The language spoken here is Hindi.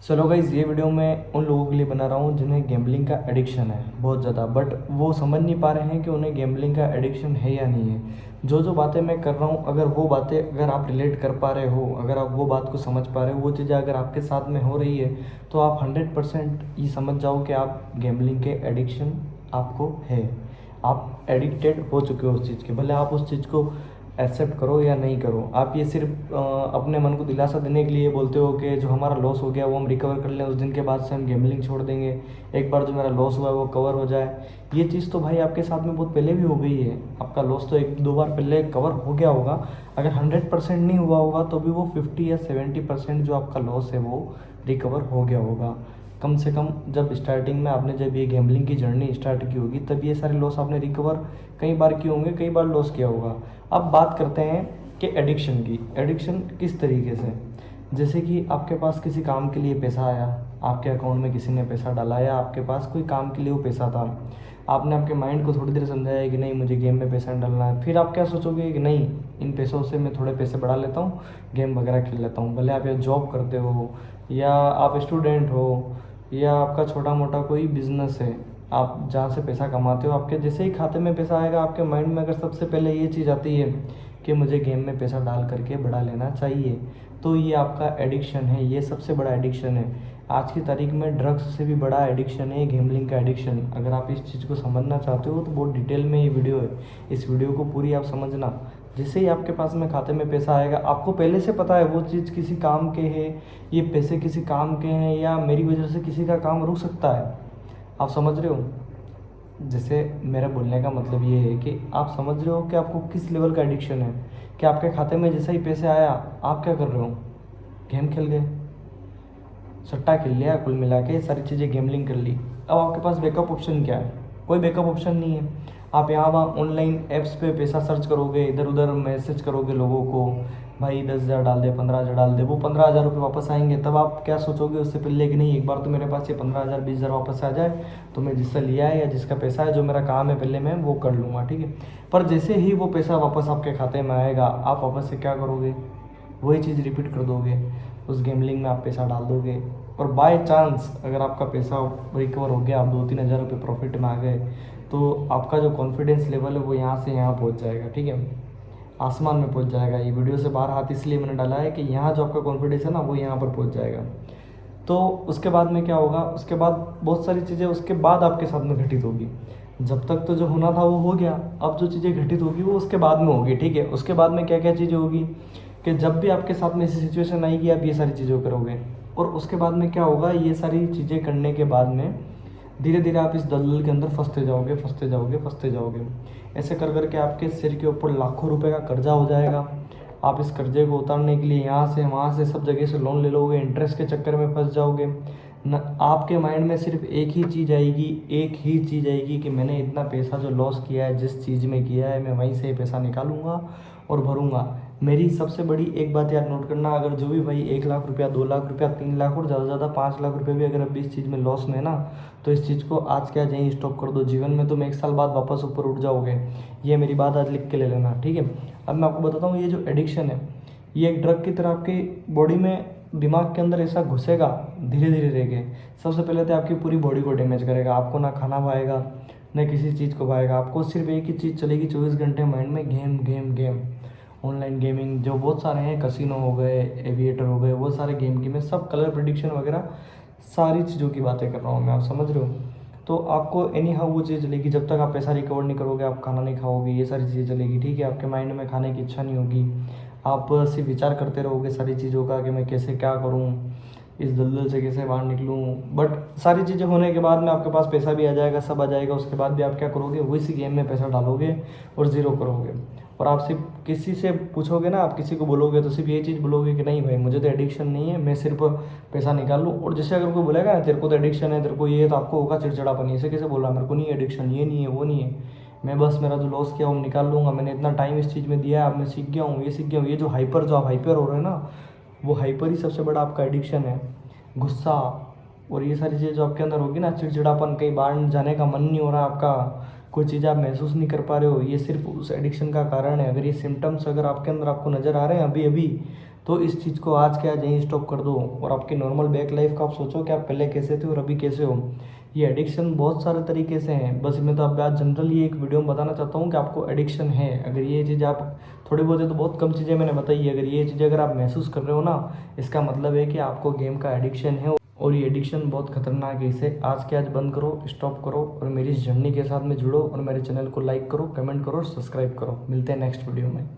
चलो गाइज़, ये वीडियो मैं उन लोगों के लिए बना रहा हूँ जिन्हें गैम्बलिंग का एडिक्शन है बहुत ज़्यादा, बट वो समझ नहीं पा रहे हैं कि उन्हें गैम्बलिंग का एडिक्शन है या नहीं है। जो जो बातें मैं कर रहा हूँ, अगर वो बातें अगर आप रिलेट कर पा रहे हो, अगर आप वो बात को समझ पा रहे हो, वो चीज़ें अगर आपके साथ में हो रही है, तो आप 100% ये समझ जाओ कि आप गैम्बलिंग के एडिक्शन आपको है। आप एडिक्टेड हो चुके हो उस चीज़ के, भले आप उस चीज़ को एक्सेप्ट करो या नहीं करो। आप ये सिर्फ अपने मन को दिलासा देने के लिए बोलते हो कि जो हमारा लॉस हो गया वो हम रिकवर कर लें, उस दिन के बाद से हम गैम्बलिंग छोड़ देंगे, एक बार जो मेरा लॉस हुआ है वो कवर हो जाए। ये चीज़ तो भाई आपके साथ में बहुत पहले भी हो गई है। आपका लॉस तो एक दो बार पहले कवर हो गया होगा। अगर 100% नहीं हुआ होगा तो भी वो 50 या 70% जो आपका लॉस है वो रिकवर हो गया होगा। कम से कम जब स्टार्टिंग में आपने जब ये गैम्बलिंग की जर्नी स्टार्ट की होगी, तब ये सारे लॉस आपने रिकवर कई बार किए होंगे, कई बार लॉस किया होगा। अब बात करते हैं कि एडिक्शन की। एडिक्शन किस तरीके से, जैसे कि आपके पास किसी काम के लिए पैसा आया, आपके अकाउंट में किसी ने पैसा डाला, या आपके पास कोई काम के लिए वो पैसा था, आपने आपके माइंड को थोड़ी देर समझाया कि नहीं मुझे गेम में पैसा नहीं डालना है। फिर आप क्या सोचोगे कि नहीं, इन पैसों से मैं थोड़े पैसे बढ़ा लेता हूँ, गेम वगैरह खेल लेता हूँ। भले आप या जॉब करते हो, या आप स्टूडेंट हो, या आपका छोटा मोटा कोई बिजनेस है, आप जहाँ से पैसा कमाते हो, आपके जैसे ही खाते में पैसा आएगा, आपके माइंड में अगर सबसे पहले ये चीज़ आती है कि मुझे गेम में पैसा डाल करके बढ़ा लेना चाहिए, तो ये आपका एडिक्शन है। ये सबसे बड़ा एडिक्शन है। आज की तारीख में ड्रग्स से भी बड़ा एडिक्शन है गेमलिंग का एडिक्शन। अगर आप इस चीज़ को समझना चाहते हो तो बहुत डिटेल में ये वीडियो है, इस वीडियो को पूरी आप समझना। जैसे ही आपके पास में खाते में पैसा आएगा, आपको पहले से पता है वो चीज़ किसी काम के है, ये पैसे किसी काम के हैं, या मेरी वजह से किसी का काम रुक सकता है। आप समझ रहे हो? जैसे मेरा बोलने का मतलब ये है कि आप समझ रहे हो कि आपको किस लेवल का एडिक्शन है, कि आपके खाते में जैसे ही पैसे आया, आप क्या कर रहे हो? गेम खेल गए, सट्टा खेल लिया, कुल मिला के सारी चीज़ें गेमलिंग कर ली। अब आपके पास बैकअप ऑप्शन क्या है? कोई बैकअप ऑप्शन नहीं है। आप यहाँ वहाँ ऑनलाइन ऐप्स पे पैसा सर्च करोगे, इधर उधर मैसेज करोगे लोगों को, भाई 10,000 डाल दे, 15,000 डाल दे, वो 15,000 रुपये वापस आएंगे। तब आप क्या सोचोगे उससे पहले कि नहीं, एक बार तो मेरे पास ये 15,000 20,000 वापस आ जाए, तो मैं जिससे लिया है या जिसका पैसा है, जो मेरा काम है पहले मैं वो कर लूँगा, ठीक है। पर जैसे ही वो पैसा वापस आपके खाते में आएगा, आप वापस से क्या करोगे? वही चीज़ रिपीट कर दोगे, उस गेमलिंग में आप पैसा डाल दोगे। और बाय चांस अगर आपका पैसा रिकवर हो गया, आप 2-3 हज़ार रुपये प्रॉफिट में आ गए, तो आपका जो कॉन्फिडेंस लेवल है वो यहाँ से यहाँ पहुँच जाएगा, ठीक है, आसमान में पहुँच जाएगा। ये वीडियो से बाहर हाथ इसलिए मैंने डाला है कि यहाँ जो आपका कॉन्फिडेंस है ना, वो यहाँ पर पहुँच जाएगा। तो उसके बाद में क्या होगा? उसके बाद बहुत सारी चीज़ें उसके बाद आपके साथ में घटित होगी। जब तक तो जो होना था वो हो गया, अब जो चीज़ें घटित होगी वो उसके बाद में होगी, ठीक है। उसके बाद में क्या क्या चीज़ें होगी कि जब भी आपके साथ में ऐसी सिचुएशन आएगी, आप ये सारी चीज़ें करोगे। और उसके बाद में क्या होगा, ये सारी चीज़ें करने के बाद में धीरे धीरे आप इस दलदल के अंदर फंसते जाओगे, फंसते जाओगे, फंसते जाओगे। ऐसे कर करके आपके सिर के ऊपर लाखों रुपए का कर्जा हो जाएगा। आप इस कर्जे को उतारने के लिए यहाँ से वहाँ से सब जगह से लोन ले लोगे, इंटरेस्ट के चक्कर में फंस जाओगे। न आपके माइंड में सिर्फ एक ही चीज़ आएगी, एक ही चीज़ आएगी कि मैंने इतना पैसा जो लॉस किया है, जिस चीज़ में किया है, मैं वहीं से पैसा निकालूंगा और भरूंगा। मेरी सबसे बड़ी एक बात याद नोट करना, अगर जो भी भाई 1 लाख रुपया, 2 लाख रुपया, 3 लाख और ज़्यादा से ज़्यादा 5 लाख रुपये भी अगर अभी इस चीज़ में लॉस में ना, तो इस चीज़ को आज क्या यहीं स्टॉप कर दो। जीवन में तुम 1 साल बाद वापस ऊपर उठ जाओगे। ये मेरी बात आज लिख के ले लेना, ठीक है। अब मैं आपको बताता हूँ, ये जो एडिक्शन है, ये एक ड्रग की तरह आपकी बॉडी में, दिमाग के अंदर ऐसा घुसेगा धीरे धीरे रह के। सबसे पहले तो आपकी पूरी बॉडी को डैमेज करेगा। आपको ना खाना पाएगा, न किसी चीज़ को पाएगा। आपको सिर्फ एक ही चीज़ चलेगी 24 घंटे माइंड में, game game game. Online gaming जो बहुत सारे हैं, कसिनो हो गए, एविएटर हो गए, वो सारे गेम की मैं सब कलर प्रिडिक्शन वगैरह सारी चीज़ों की बातें कर रहा हूँ मैं, आप समझ रहे हो। तो आपको एनी हाउ वो चीज़ चलेगी, जब तक आप पैसा रिकवर नहीं करोगे, आप खाना नहीं खाओगे, ये सारी चीज़ें चलेगी, ठीक है। आपके माइंड में खाने की इच्छा नहीं होगी, आप सिर्फ विचार करते रहोगे सारी चीज़ों का कि मैं कैसे क्या करूँ, इस दलदल से कैसे बाहर निकलूँ। बट सारी चीज़ें होने के बाद में आपके पास पैसा भी आ जाएगा, सब आ जाएगा। उसके बाद भी आप क्या करोगे? वही सी गेम में पैसा डालोगे और ज़ीरो करोगे। और आप सिर्फ किसी से पूछोगे ना, आप किसी को बोलोगे तो सिर्फ यही चीज़ बोलोगे कि नहीं भाई मुझे तो एडिक्शन नहीं है, मैं सिर्फ पैसा निकाल लूँ। और जैसे अगर कोई बोलेगा ना तेरे को तो एडिक्शन है, तेरे को ये है, तो आपको होगा चिड़चिड़ापन, ऐसे कैसे बोल रहा मेरे को नहीं एडिक्शन, ये नहीं है, वो नहीं है, मैं बस मेरा जो लॉस किया वो निकाल लूँगा, मैंने इतना टाइम इस चीज़ में दिया है, अब मैं सीख गया हूँ, ये सीख गया हूँ। ये जो आप हाइपर हो रहे हैं ना, वो हाइपर ही सबसे बड़ा आपका एडिक्शन है। गुस्सा और ये सारी चीज़ें जो आपके अंदर होगी ना, चिड़चिड़ापन, कहीं बाहर जाने का मन नहीं हो रहा आपका, कोई चीज़ आप महसूस नहीं कर पा रहे हो, ये सिर्फ उस एडिक्शन का कारण है। अगर ये सिम्टम्स अगर आपके अंदर आपको नज़र आ रहे हैं अभी अभी, तो इस चीज़ को आज के आज यहीं स्टॉप कर दो और आपकी नॉर्मल बैक लाइफ का आप सोचो कि आप पहले कैसे थे और अभी कैसे हो। ये एडिक्शन बहुत सारे तरीके से हैं, बस मैं तो अब आज जनरली एक वीडियो में बताना चाहता हूँ कि आपको एडिक्शन है। अगर ये चीज़ आप थोड़ी बहुत है तो बहुत कम चीज़ें मैंने बताई है, अगर ये चीज़ें अगर आप महसूस कर रहे हो ना, इसका मतलब है कि आपको गेम का एडिक्शन है और ये एडिक्शन बहुत खतरनाक है। इसे आज के आज बंद करो, स्टॉप करो और मेरी इस जर्नी के साथ में जुड़ो और मेरे चैनल को लाइक करो, कमेंट करो और सब्सक्राइब करो। मिलते हैं नेक्स्ट वीडियो में।